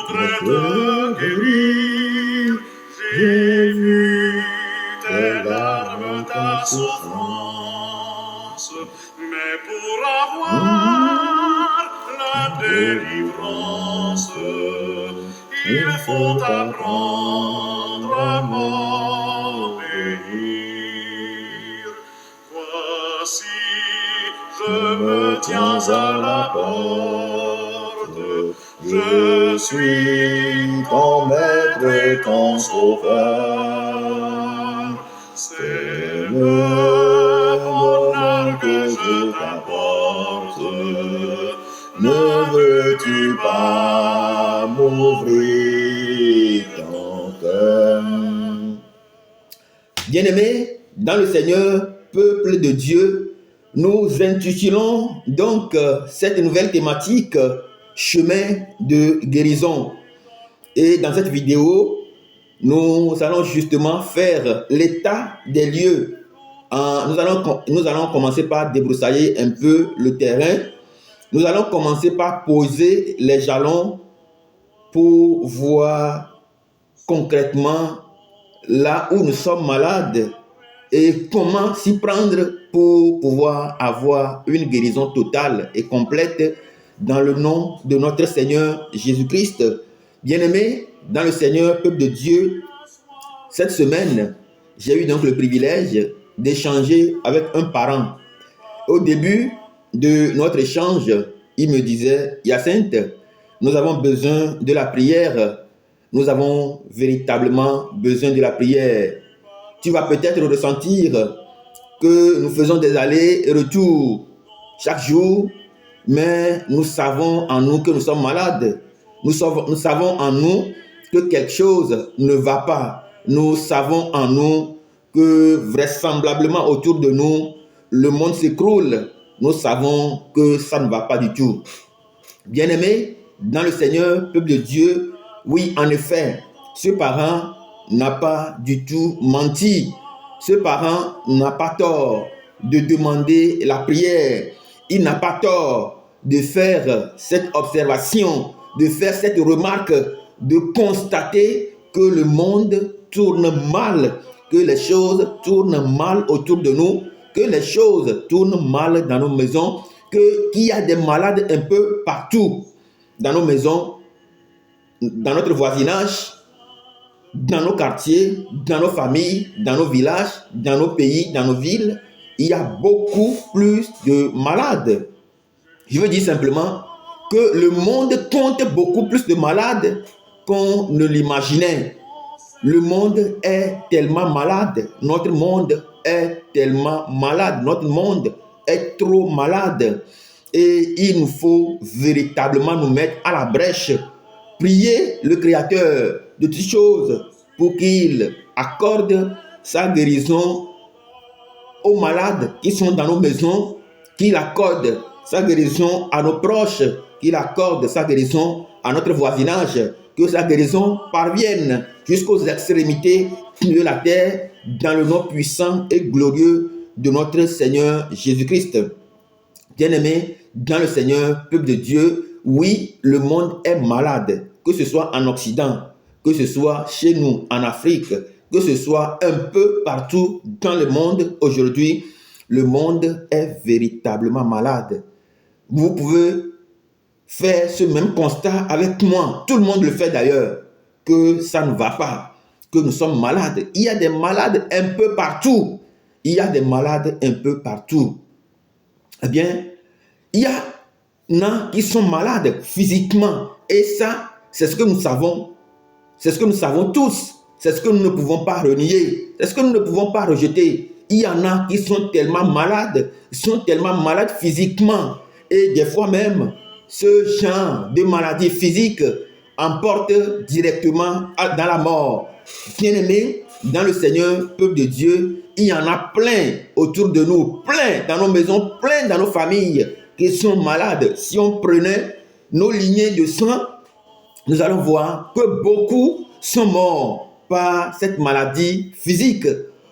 voudrais te guérir. J'ai vu tes larmes, ta souffrance, mais pour avoir la délivrance, il faut apprendre à m'obéir. Voici, je me tiens à la porte, je suis ton maître et ton sauveur. C'est le bonheur que je t'apporte. Ne veux-tu pas m'ouvrir ton cœur? Bien-aimés, dans le Seigneur, peuple de Dieu, nous intitulons donc cette nouvelle thématique chemin de guérison. Et dans cette vidéo, nous allons justement faire l'état des lieux. Nous allons commencer par débroussailler un peu le terrain. Nous allons commencer par poser les jalons pour voir concrètement là où nous sommes malades et comment s'y prendre pour pouvoir avoir une guérison totale et complète dans le nom de notre Seigneur Jésus-Christ. Bien-aimés, dans le Seigneur, peuple de Dieu, cette semaine, j'ai eu donc le privilège d'échanger avec un parent. Au début de notre échange, il me disait, Hyacinthe, nous avons besoin de la prière. Nous avons véritablement besoin de la prière. Tu vas peut-être ressentir que nous faisons des allers et retours chaque jour, mais nous savons en nous que nous sommes malades. Nous savons en nous que quelque chose ne va pas. Nous savons en nous que vraisemblablement autour de nous, le monde s'écroule. Nous savons que ça ne va pas du tout. Bien-aimés, dans le Seigneur, peuple de Dieu, oui, en effet, ce parent n'a pas du tout menti. Ce parent n'a pas tort de demander la prière. Il n'a pas tort de faire cette observation, de faire cette remarque, de constater que le monde tourne mal, que les choses tournent mal autour de nous, que les choses tournent mal dans nos maisons, qu'il y a des malades un peu partout dans nos maisons, dans notre voisinage, dans nos quartiers, dans nos familles, dans nos villages, dans nos pays, dans nos villes. Il y a beaucoup plus de malades. Je veux dire simplement que le monde compte beaucoup plus de malades qu'on ne l'imaginait. Le monde est tellement malade. Notre monde est tellement malade. Notre monde est trop malade. Et il nous faut véritablement nous mettre à la brèche. Prier le Créateur de toutes choses pour qu'il accorde sa guérison aux malades qui sont dans nos maisons, qu'il accorde sa guérison à nos proches, qu'il accorde sa guérison à notre voisinage, que sa guérison parvienne jusqu'aux extrémités de la terre dans le nom puissant et glorieux de notre Seigneur Jésus-Christ. Bien-aimés, dans le Seigneur, peuple de Dieu, oui, le monde est malade, que ce soit en Occident, que ce soit chez nous en Afrique, que ce soit un peu partout dans le monde aujourd'hui, le monde est véritablement malade. Vous pouvez faire ce même constat avec moi. Tout le monde le fait d'ailleurs, que ça ne va pas, que nous sommes malades. Il y a des malades un peu partout. Il y a des malades un peu partout. Eh bien, il y en a qui sont malades physiquement. Et ça, c'est ce que nous savons. C'est ce que nous savons tous. C'est ce que nous ne pouvons pas renier. C'est ce que nous ne pouvons pas rejeter. Il y en a qui sont tellement malades physiquement. Et des fois même, ce genre de maladie physique emporte directement dans la mort. Bien-aimés, dans le Seigneur, peuple de Dieu, il y en a plein autour de nous, plein dans nos maisons, plein dans nos familles qui sont malades. Si on prenait nos lignées de sang, nous allons voir que beaucoup sont morts par cette maladie physique.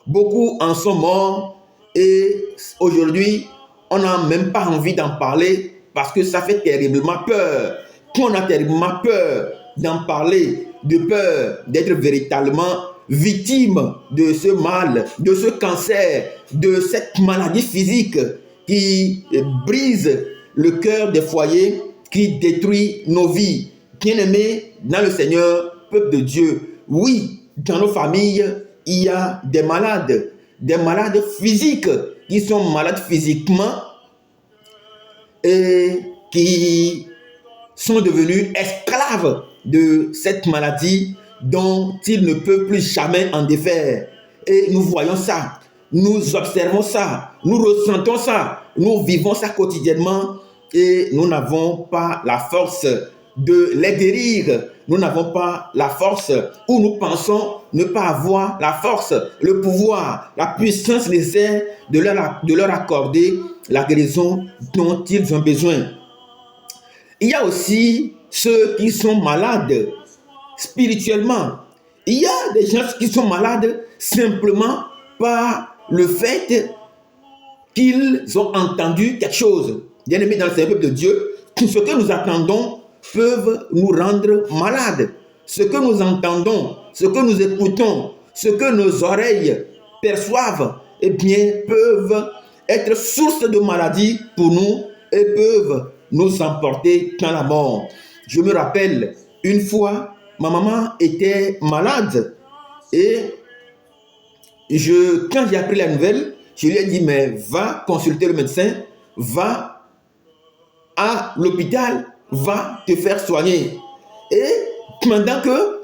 Beaucoup en sont morts et aujourd'hui, on n'a même pas envie d'en parler parce que ça fait terriblement peur. On a terriblement peur d'en parler, de peur d'être véritablement victime de ce mal, de ce cancer, de cette maladie physique qui brise le cœur des foyers, qui détruit nos vies. Bien-aimés dans le Seigneur, peuple de Dieu, oui, dans nos familles, il y a des malades physiques qui sont malades physiquement et qui sont devenus esclaves de cette maladie dont ils ne peuvent plus jamais en défaire. Et nous voyons ça, nous observons ça, nous ressentons ça, nous vivons ça quotidiennement et nous n'avons pas la force de les guérir. Nous n'avons pas la force, ou nous pensons ne pas avoir la force, le pouvoir, la puissance nécessaire de leur accorder la guérison dont ils ont besoin. Il y a aussi ceux qui sont malades spirituellement. Il y a des gens qui sont malades simplement par le fait qu'ils ont entendu quelque chose. Bien-aimés dans le Seigneur peuple de Dieu, tout ce que nous attendons peuvent nous rendre malades. Ce que nous entendons, ce que nous écoutons, ce que nos oreilles perçoivent, eh bien, peuvent être source de maladie pour nous et peuvent nous emporter dans la mort. Je me rappelle, une fois, ma maman était malade et quand j'ai appris la nouvelle, je lui ai dit, mais va consulter le médecin, va à l'hôpital, va te faire soigner. Et pendant que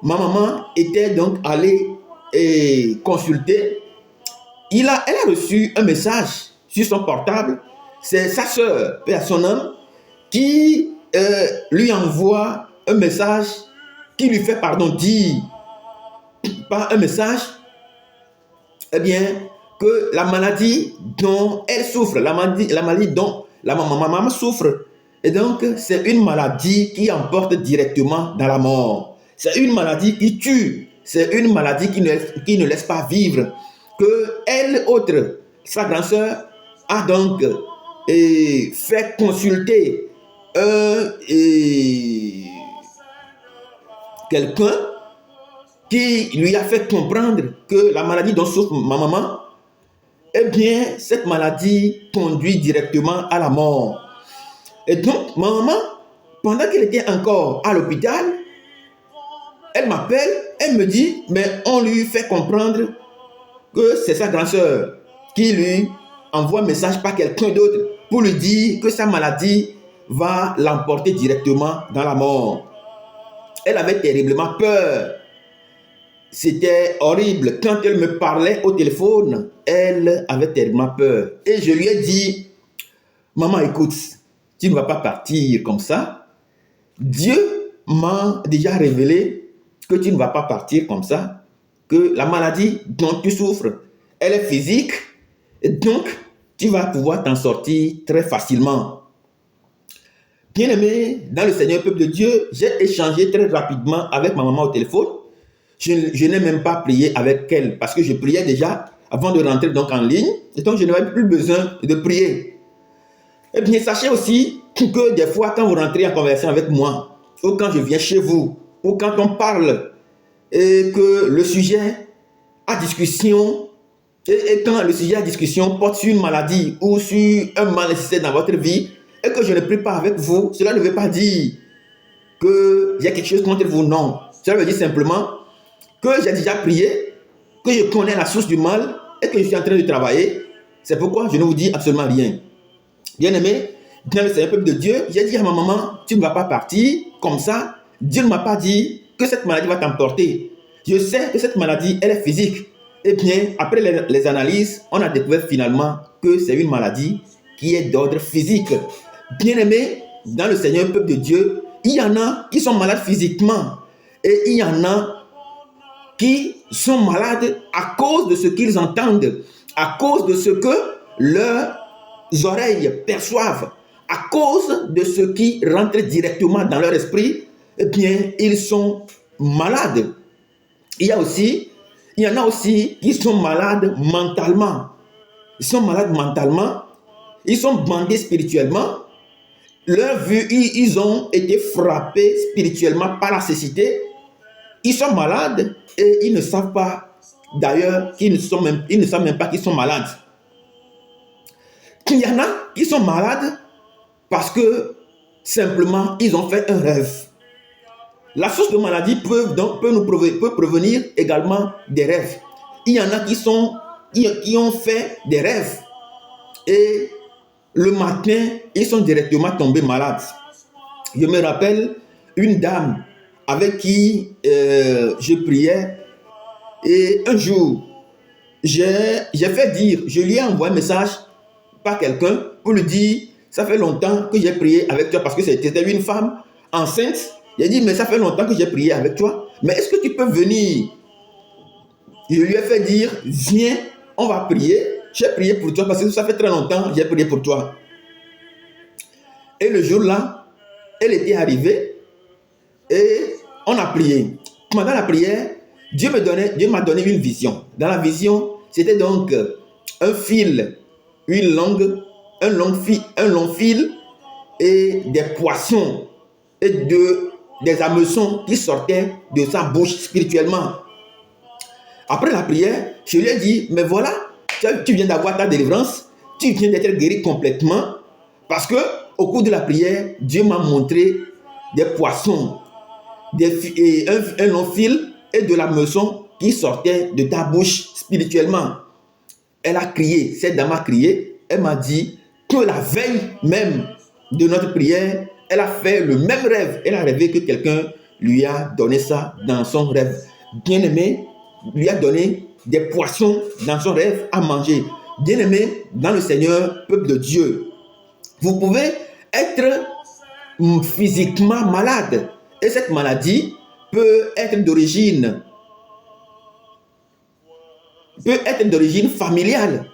ma maman était donc allée consulter, elle a reçu un message sur son portable. C'est sa soeur, paix à son âme, qui lui envoie un message qui lui fait dire par un message, eh bien, que la maladie dont elle souffre, la maladie dont ma maman souffre, et donc c'est une maladie qui emporte directement dans la mort. C'est une maladie qui tue, c'est une maladie qui ne laisse pas vivre. Que elle, autre, sa grande sœur, a donc fait consulter quelqu'un qui lui a fait comprendre que la maladie dont souffre ma maman, eh bien, cette maladie conduit directement à la mort. Et donc, ma maman, pendant qu'elle était encore à l'hôpital, elle m'appelle, elle me dit, mais on lui fait comprendre que c'est sa grande sœur qui lui envoie un message par quelqu'un d'autre pour lui dire que sa maladie va l'emporter directement dans la mort. Elle avait terriblement peur. C'était horrible. Quand elle me parlait au téléphone, elle avait terriblement peur. Et je lui ai dit, maman, écoute, tu ne vas pas partir comme ça. Dieu m'a déjà révélé que tu ne vas pas partir comme ça, que la maladie dont tu souffres, elle est physique, et donc tu vas pouvoir t'en sortir très facilement. Bien-aimé, dans le Seigneur, peuple de Dieu, j'ai échangé très rapidement avec ma maman au téléphone. Je n'ai même pas prié avec elle parce que je priais déjà avant de rentrer donc en ligne, et donc je n'avais plus besoin de prier. Eh bien, sachez aussi que des fois, quand vous rentrez en conversation avec moi, ou quand je viens chez vous, ou quand on parle et que le sujet à discussion, et quand le sujet à discussion porte sur une maladie ou sur un mal nécessaire dans votre vie, et que je ne prie pas avec vous, cela ne veut pas dire qu'il y a quelque chose contre vous, non. Cela veut dire simplement que j'ai déjà prié, que je connais la source du mal et que je suis en train de travailler. C'est pourquoi je ne vous dis absolument rien. Bien-aimé, dans le Seigneur peuple de Dieu, j'ai dit à ma maman, tu ne vas pas partir comme ça. Dieu ne m'a pas dit que cette maladie va t'emporter. Je sais que cette maladie, elle est physique. Eh bien, après les analyses, on a découvert finalement que c'est une maladie qui est d'ordre physique. Bien-aimé, dans le Seigneur peuple de Dieu, il y en a qui sont malades physiquement. Et il y en a qui sont malades à cause de ce qu'ils entendent, à cause de ce que leurs oreilles perçoivent, à cause de ce qui rentre directement dans leur esprit, eh bien, ils sont malades. Il y en a aussi qui sont malades mentalement. Ils sont malades mentalement, ils sont bandés spirituellement, leur vue, ils ont été frappés spirituellement par la cécité. Ils sont malades et ils ne savent pas, d'ailleurs, ils ne savent même pas qu'ils sont malades. Il y en a qui sont malades parce que simplement ils ont fait un rêve. La source de maladie peut provenir également des rêves. Il y en a qui ont fait des rêves et le matin, ils sont directement tombés malades. Je me rappelle une dame avec qui je priais et un jour, je lui ai envoyé un message par quelqu'un pour lui dire, ça fait longtemps que j'ai prié avec toi, parce que c'était une femme enceinte. J'ai dit, mais ça fait longtemps que j'ai prié avec toi, mais est-ce que tu peux venir? Je lui ai fait dire, viens, on va prier. J'ai prié pour toi parce que ça fait très longtemps que j'ai prié pour toi. Et le jour-là, elle était arrivée et on a prié. Pendant la prière, Dieu m'a donné une vision. Dans la vision, c'était donc un fil, un long fil et des poissons et des hameçons qui sortaient de sa bouche spirituellement. Après la prière, je lui ai dit, mais voilà, tu viens d'avoir ta délivrance, tu viens d'être guéri complètement, parce que au cours de la prière, Dieu m'a montré des poissons, un long fil et de la hameçon qui sortait de ta bouche spirituellement. Elle a crié, cette dame a crié, elle m'a dit que la veille même de notre prière, elle a fait le même rêve. Elle a rêvé que quelqu'un lui a donné ça dans son rêve. Bien-aimé, lui a donné des poissons dans son rêve à manger. Bien-aimé, dans le Seigneur, peuple de Dieu, vous pouvez être physiquement malade et cette maladie peut être d'origine familiale.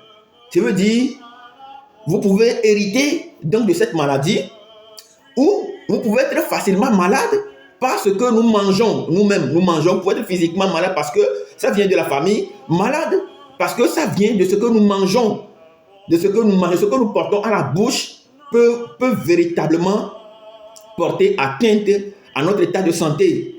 Je veux dire, vous pouvez hériter donc de cette maladie ou vous pouvez être facilement malade parce que nous mangeons, nous-mêmes, nous mangeons pour être physiquement malade parce que ça vient de la famille, malade parce que ça vient de ce que nous mangeons, de ce que nous mangeons, ce que nous portons à la bouche peut véritablement porter atteinte à notre état de santé.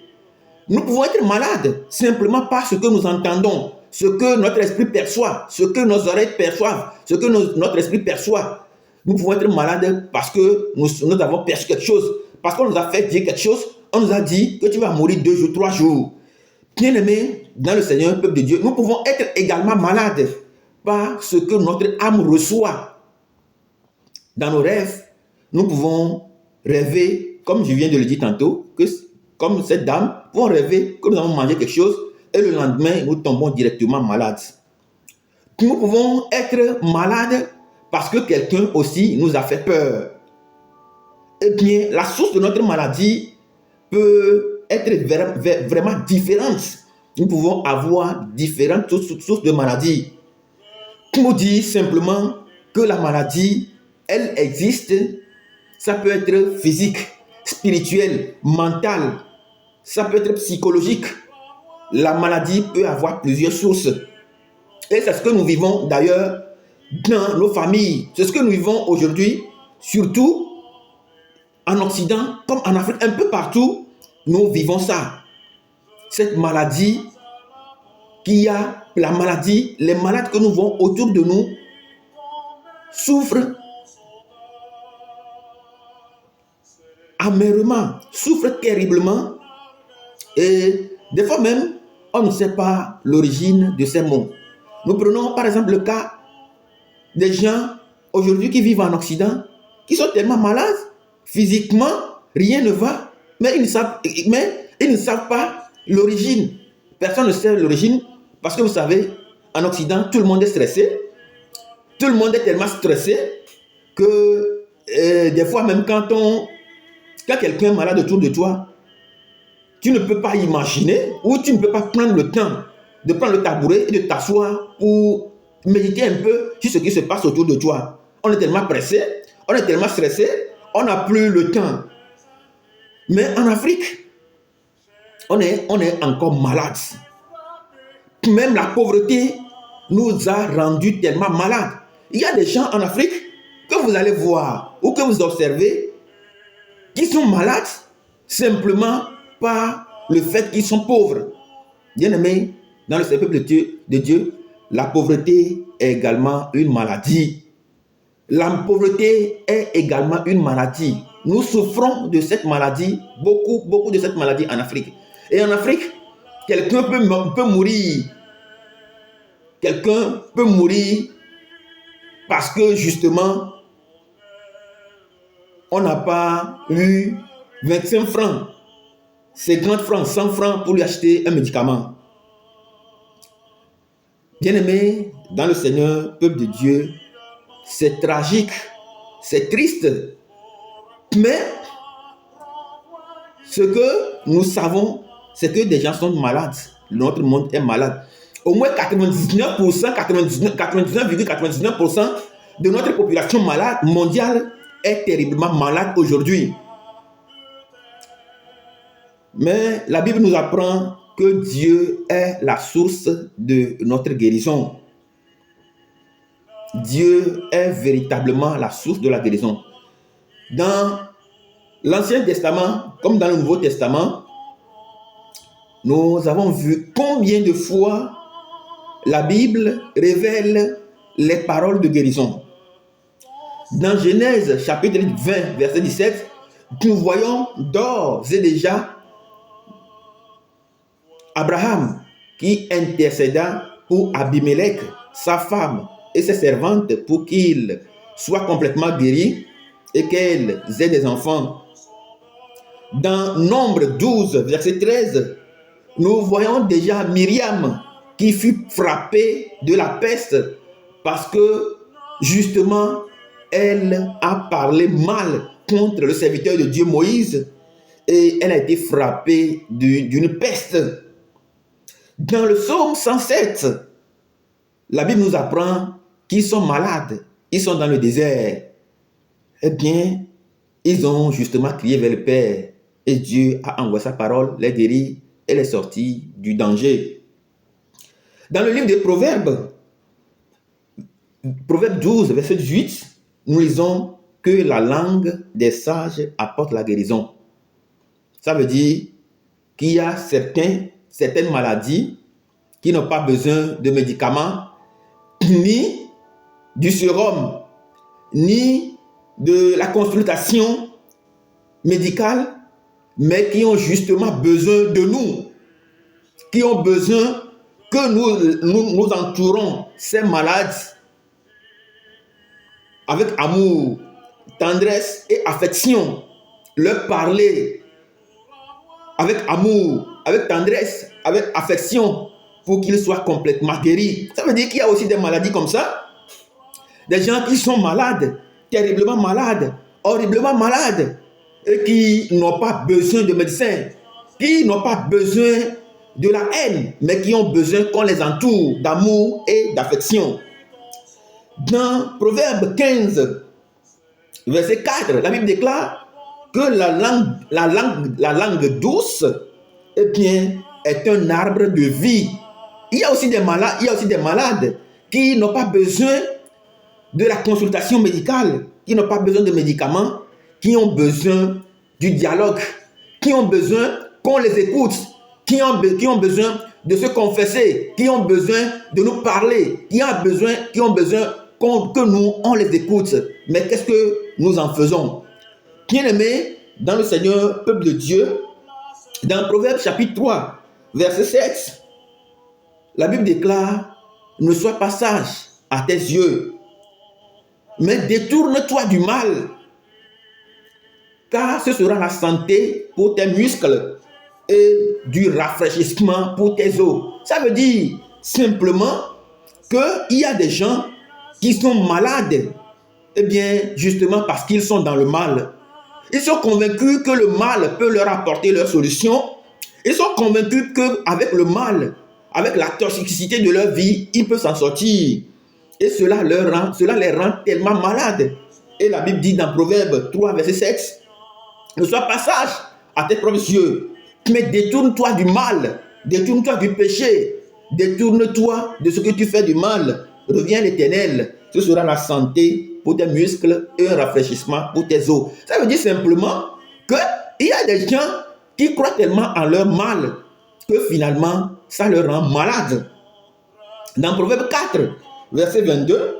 Nous pouvons être malades simplement par ce que nous entendons, ce que notre esprit perçoit, ce que nos oreilles perçoivent, ce que notre esprit perçoit. Nous pouvons être malades parce que nous avons perçu quelque chose, parce qu'on nous a fait dire quelque chose, on nous a dit que tu vas mourir 2 jours, 3 jours. Bien-aimés, dans le Seigneur, peuple de Dieu, nous pouvons être également malades par ce que notre âme reçoit. Dans nos rêves, nous pouvons rêver, comme je viens de le dire tantôt, que comme cette dame, pouvons rêver que nous avons mangé quelque chose et le lendemain, nous tombons directement malades. Nous pouvons être malades parce que quelqu'un aussi nous a fait peur. Eh bien, la source de notre maladie peut être vraiment différente. Nous pouvons avoir différentes sources de maladies. Nous dit simplement que la maladie, elle existe. Ça peut être physique, spirituel, mental. Ça peut être psychologique. La maladie peut avoir plusieurs sources. Et c'est ce que nous vivons d'ailleurs dans nos familles. C'est ce que nous vivons aujourd'hui, surtout en Occident, comme en Afrique, un peu partout, nous vivons ça. Cette maladie les malades que nous voyons autour de nous souffrent amèrement, souffrent terriblement et des fois même, on ne sait pas l'origine de ces maux. Nous prenons par exemple le cas des gens aujourd'hui qui vivent en Occident, qui sont tellement malades, physiquement, rien ne va, mais ils ne savent pas l'origine. Personne ne sait l'origine parce que vous savez, en Occident, tout le monde est stressé. Tout le monde est tellement stressé que des fois même quand quelqu'un est malade autour de toi, tu ne peux pas imaginer ou tu ne peux pas prendre le temps de prendre le tabouret et de t'asseoir pour méditer un peu sur ce qui se passe autour de toi. On est tellement pressé, on est tellement stressé, on n'a plus le temps. Mais en Afrique, on est encore malade. Même la pauvreté nous a rendus tellement malades. Il y a des gens en Afrique que vous allez voir ou que vous observez, qui sont malades simplement par le fait qu'ils sont pauvres. Bien-aimés, dans le peuple de Dieu, la pauvreté est également une maladie. La pauvreté est également une maladie. Nous souffrons de cette maladie, beaucoup de cette maladie en Afrique. Et en Afrique, quelqu'un peut mourir. Quelqu'un peut mourir parce que justement, on n'a pas eu 25 francs, 50 francs, 100 francs pour lui acheter un médicament. Bien-aimés, dans le Seigneur, peuple de Dieu, c'est tragique, c'est triste. Mais ce que nous savons, c'est que des gens sont malades. Notre monde est malade. Au moins 99,99% de notre population malade mondiale est terriblement malade aujourd'hui. Mais la Bible nous apprend que Dieu est la source de notre guérison. Dieu est véritablement la source de la guérison. Dans l'Ancien Testament, comme dans le Nouveau Testament, nous avons vu combien de fois la Bible révèle les paroles de guérison. Dans Genèse chapitre 20, verset 17, nous voyons d'ores et déjà Abraham qui intercéda pour Abimelech, sa femme et ses servantes pour qu'ils soient complètement guéris et qu'elles aient des enfants. Dans Nombre 12, verset 13, nous voyons déjà Myriam qui fut frappée de la peste parce que justement elle a parlé mal contre le serviteur de Dieu Moïse et elle a été frappée d'une peste. Dans le psaume 107, la Bible nous apprend qu'ils sont malades, ils sont dans le désert. Eh bien, ils ont justement crié vers le Père et Dieu a envoyé sa parole, les guérit et les sortit du danger. Dans le livre des Proverbes, Proverbe 12, verset 18, nous lisons que la langue des sages apporte la guérison. Ça veut dire qu'il y a certaines maladies qui n'ont pas besoin de médicaments, ni du sérum, ni de la consultation médicale, mais qui ont justement besoin de nous, qui ont besoin que nous entourons ces malades avec amour, tendresse et affection, leur parler avec amour, avec tendresse, avec affection, pour qu'ils soient complètement guéris. Ça veut dire qu'il y a aussi des maladies comme ça, des gens qui sont malades, terriblement malades, horriblement malades, et qui n'ont pas besoin de médecins, qui n'ont pas besoin de la haine, mais qui ont besoin qu'on les entoure d'amour et d'affection. Dans Proverbe 15, verset 4, la Bible déclare que la langue douce, eh bien, est un arbre de vie. Il y a aussi des malades qui n'ont pas besoin de la consultation médicale, qui n'ont pas besoin de médicaments, qui ont besoin du dialogue, qui ont besoin qu'on les écoute, qui ont besoin de se confesser, qui ont besoin de nous parler, qui ont besoin que nous, on les écoute. Mais qu'est-ce que nous en faisons? Bien-aimés, dans le Seigneur, peuple de Dieu, dans Proverbe chapitre 3, verset 7, la Bible déclare: ne sois pas sage à tes yeux, mais détourne-toi du mal, car ce sera la santé pour tes muscles et du rafraîchissement pour tes os. Ça veut dire simplement qu'il y a des gens qui sont malades, eh bien, justement parce qu'ils sont dans le mal. Ils sont convaincus que le mal peut leur apporter leur solution. Ils sont convaincus qu'avec le mal, avec la toxicité de leur vie, ils peuvent s'en sortir. Et cela les rend tellement malades. Et la Bible dit dans Proverbe 3, verset 7, ne sois pas sage à tes propres yeux, mais détourne-toi du mal, détourne-toi du péché, détourne-toi de ce que tu fais du mal. Reviens à l'Éternel, ce sera la santé pour tes muscles et un rafraîchissement pour tes os. Ça veut dire simplement que qu'il y a des gens qui croient tellement en leur mal que finalement, ça leur rend malade. Dans Proverbe 4, verset 22,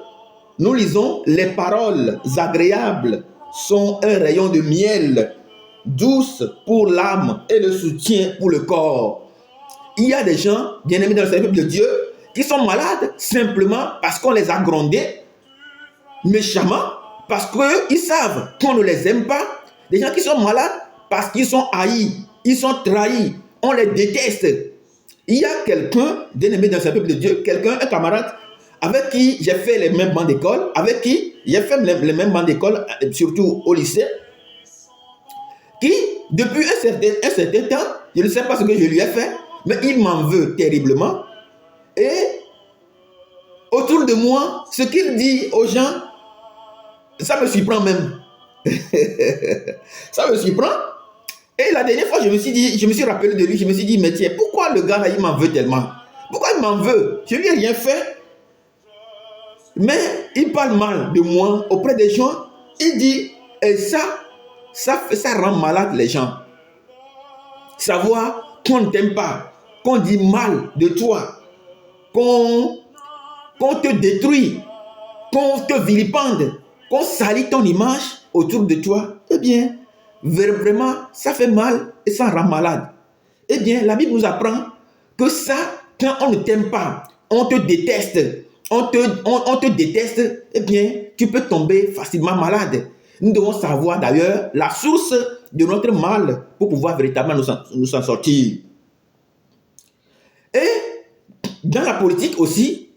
nous lisons « Les paroles agréables sont un rayon de miel, douce pour l'âme et le soutien pour le corps. » Il y a des gens, bien-aimés dans le service de Dieu, qui sont malades simplement parce qu'on les a grondés, méchamment, parce qu'ils savent qu'on ne les aime pas. Des gens qui sont malades parce qu'ils sont haïs, ils sont trahis, on les déteste. Il y a quelqu'un, bien-aimé dans le service de Dieu, quelqu'un, un camarade, avec qui j'ai fait les mêmes bancs d'école, avec qui j'ai fait les mêmes bancs d'école, surtout au lycée, qui, depuis un certain temps, je ne sais pas ce que je lui ai fait, mais il m'en veut terriblement. Et autour de moi, ce qu'il dit aux gens, ça me surprend même. Ça me surprend. Et la dernière fois, je me suis rappelé de lui, je me suis dit, mais tiens, pourquoi le gars là, il m'en veut tellement? Pourquoi il m'en veut? Je lui ai rien fait. Mais il parle mal de moi auprès des gens. Il dit, et ça rend malade les gens. Savoir qu'on ne t'aime pas, qu'on dit mal de toi, qu'on te détruit, qu'on te vilipende, qu'on salit ton image autour de toi, eh bien, vraiment, ça fait mal et ça rend malade. Eh bien, la Bible nous apprend que ça, quand on ne t'aime pas, on te déteste, on te déteste, eh bien, tu peux tomber facilement malade. Nous devons savoir d'ailleurs la source de notre mal pour pouvoir véritablement nous en sortir. Et dans la politique aussi,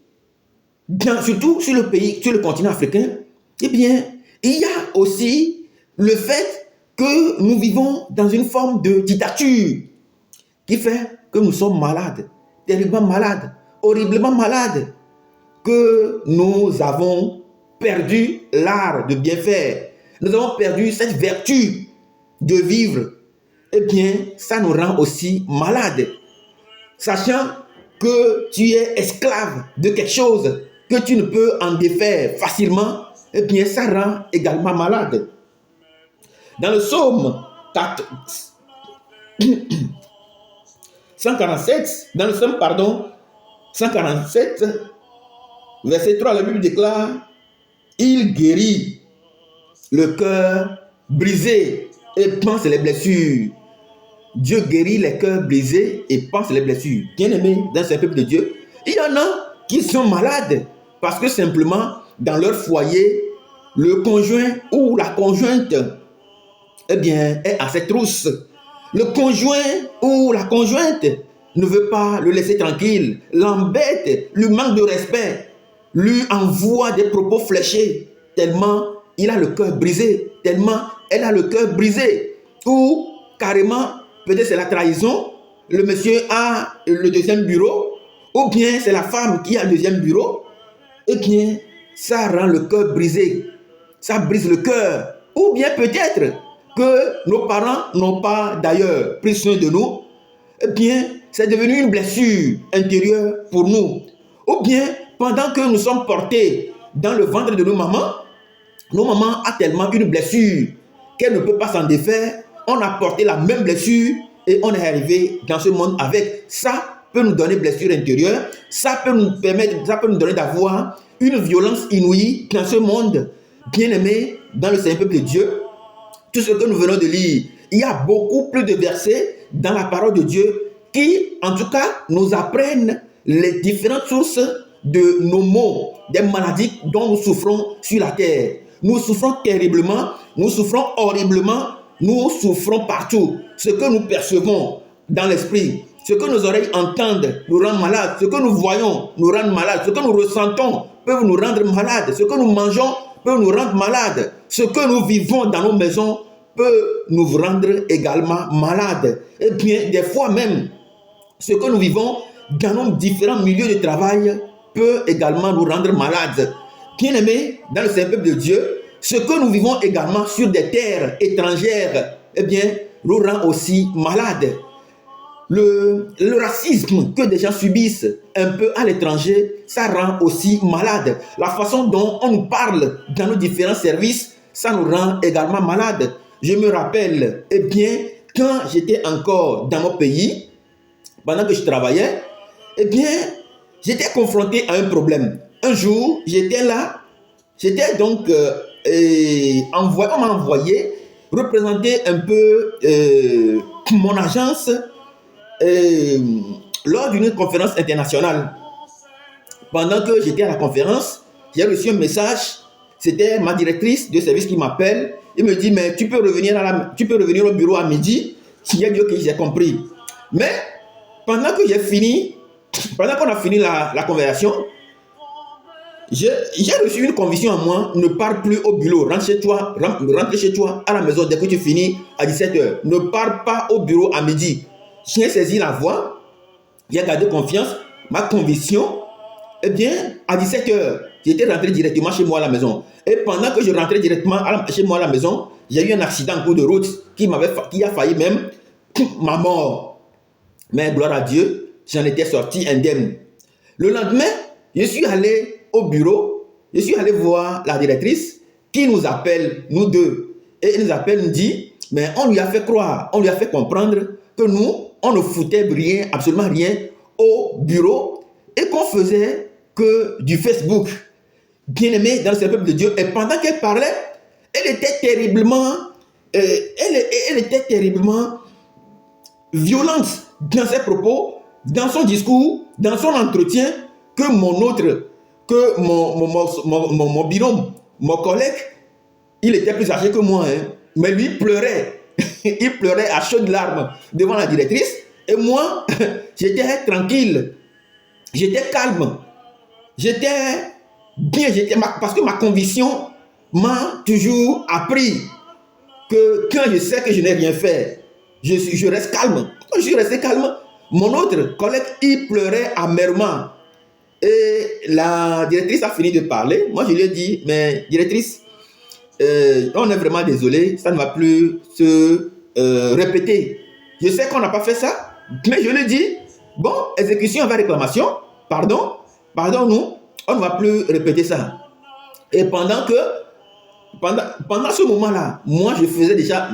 surtout sur le continent africain, eh bien, il y a aussi le fait que nous vivons dans une forme de dictature qui fait que nous sommes malades, terriblement malades, horriblement malades, que nous avons perdu l'art de bien faire. Nous avons perdu cette vertu de vivre. Eh bien, ça nous rend aussi malades. Sachant que tu es esclave de quelque chose que tu ne peux en défaire facilement, eh bien, ça rend également malade. Dans le psaume 147, verset 3, la Bible déclare, il guérit le cœur brisé et pense les blessures. Dieu guérit les cœurs brisés et pense les blessures. Bien-aimés, dans ce peuple de Dieu, il y en a qui sont malades parce que simplement, dans leur foyer, le conjoint ou la conjointe, eh bien, est à ses trousses. Le conjoint ou la conjointe ne veut pas le laisser tranquille, l'embête, lui manque de respect, lui envoie des propos fléchés, tellement il a le cœur brisé, tellement elle a le cœur brisé. Ou carrément, peut-être c'est la trahison, le monsieur a le deuxième bureau, ou bien c'est la femme qui a le deuxième bureau, eh bien, ça rend le cœur brisé, ça brise le cœur. Ou bien peut-être que nos parents n'ont pas d'ailleurs pris soin de nous, eh bien, c'est devenu une blessure intérieure pour nous. Ou bien, pendant que nous sommes portés dans le ventre de nos mamans ont tellement une blessure qu'elle ne peut pas s'en défaire. On a porté la même blessure et on est arrivé dans ce monde avec. Ça peut nous donner blessure intérieure. Ça peut nous donner d'avoir une violence inouïe dans ce monde. Bien-aimé, dans le Saint-Peuple de Dieu, tout ce que nous venons de lire, il y a beaucoup plus de versets dans la parole de Dieu qui, en tout cas, nous apprennent les différentes sources de nos maux, des maladies dont nous souffrons sur la terre. Nous souffrons terriblement, nous souffrons horriblement, nous souffrons partout. Ce que nous percevons dans l'esprit, ce que nos oreilles entendent nous rend malades, ce que nous voyons nous rend malades, ce que nous ressentons peut nous rendre malades, ce que nous mangeons peut nous rendre malades, ce que nous vivons dans nos maisons peut nous rendre également malades. Et bien, des fois même, ce que nous vivons dans nos différents milieux de travail peut également nous rendre malades. Bien-aimés, dans le Saint-Peuple de Dieu, ce que nous vivons également sur des terres étrangères, eh bien, nous rend aussi malades. Le racisme que des gens subissent un peu à l'étranger, ça rend aussi malade. La façon dont on nous parle dans nos différents services, ça nous rend également malades. je me rappelle, eh bien, quand j'étais encore dans mon pays, pendant que je travaillais, eh bien, j'étais confronté à un problème. Un jour, j'étais là, j'étais donc on m'a envoyé représenter un peu mon agence lors d'une conférence internationale. Pendant que j'étais à la conférence, j'ai reçu un message. C'était ma directrice de service qui m'appelle. Il me dit, mais tu peux revenir au bureau à midi. Il y a Dieu que j'ai compris. Mais pendant qu'on a fini la conversation, j'ai reçu une conviction en moi: ne pars plus au bureau, rentre chez toi à la maison dès que tu finis à 17h. Ne pars pas au bureau à midi. J'ai saisi la voix, j'ai gardé confiance, ma conviction. Eh bien, à 17h, j'étais rentré directement chez moi à la maison. Et pendant que je rentrais directement chez moi à la maison, j'ai eu un accident en cours de route qui a failli même ma mort. Mais gloire à Dieu, j'en étais sorti indemne. Le lendemain, je suis allé au bureau, je suis allé voir la directrice qui nous appelle, nous deux. Et elle nous appelle, nous dit, mais on lui a fait croire, on lui a fait comprendre que nous, on ne foutait rien, absolument rien au bureau et qu'on faisait que du Facebook. Bien aimé dans le peuple de Dieu. Et pendant qu'elle parlait, elle était terriblement violente dans ses propos, dans son discours, dans son entretien, que mon binôme, mon collègue, il était plus âgé que moi, hein, mais lui pleurait. Il pleurait à chaudes larmes devant la directrice. Et moi, j'étais tranquille, j'étais calme, j'étais bien, parce que ma conviction m'a toujours appris que quand je sais que je n'ai rien fait, je reste calme. Quand je suis resté calme, mon autre collègue, il pleurait amèrement. Et la directrice a fini de parler. Moi, je lui ai dit, mais directrice, on est vraiment désolé, ça ne va plus se répéter. Je sais qu'on n'a pas fait ça, mais je lui ai dit, bon, exécution avec réclamation, pardon, nous, on ne va plus répéter ça. Et pendant ce moment-là, moi, je faisais déjà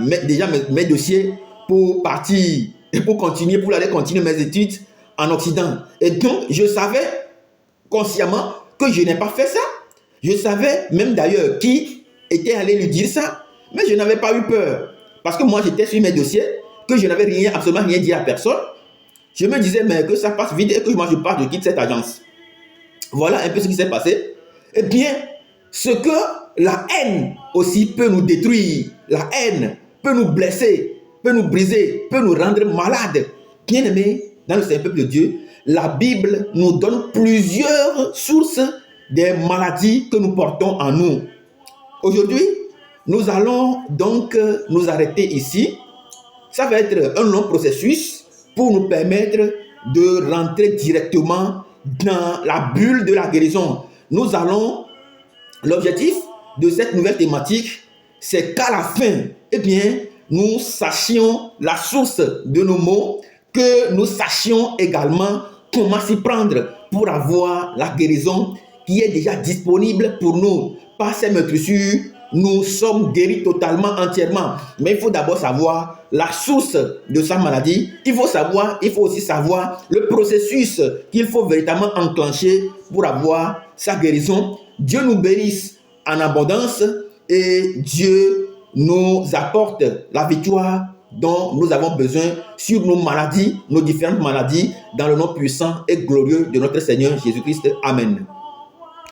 mes dossiers pour partir et pour aller continuer mes études en Occident. Et donc, je savais consciemment que je n'ai pas fait ça. Je savais même d'ailleurs qui était allé lui dire ça, mais je n'avais pas eu peur. Parce que moi, j'étais sur mes dossiers, que je n'avais absolument rien dit à personne. Je me disais, mais que ça passe vite et que moi, je quitte cette agence. Voilà un peu ce qui s'est passé. Eh bien, ce que la haine aussi peut nous détruire, la haine peut nous blesser, peut nous briser, peut nous rendre malades. Bien aimés, dans le Saint-Peuple de Dieu, la Bible nous donne plusieurs sources des maladies que nous portons en nous. Aujourd'hui, nous allons donc nous arrêter ici. Ça va être un long processus pour nous permettre de rentrer directement dans la bulle de la guérison. L'objectif de cette nouvelle thématique, c'est qu'à la fin, eh bien, nous sachions la source de nos maux, que nous sachions également comment s'y prendre pour avoir la guérison qui est déjà disponible pour nous. Par ces meurtrissures, nous sommes guéris totalement, entièrement. Mais il faut d'abord savoir la source de sa maladie. Il faut aussi savoir le processus qu'il faut véritablement enclencher pour avoir sa guérison. Dieu nous bénisse en abondance et Dieu nous apporte la victoire dont nous avons besoin sur nos maladies, nos différentes maladies, dans le nom puissant et glorieux de notre Seigneur Jésus-Christ. Amen.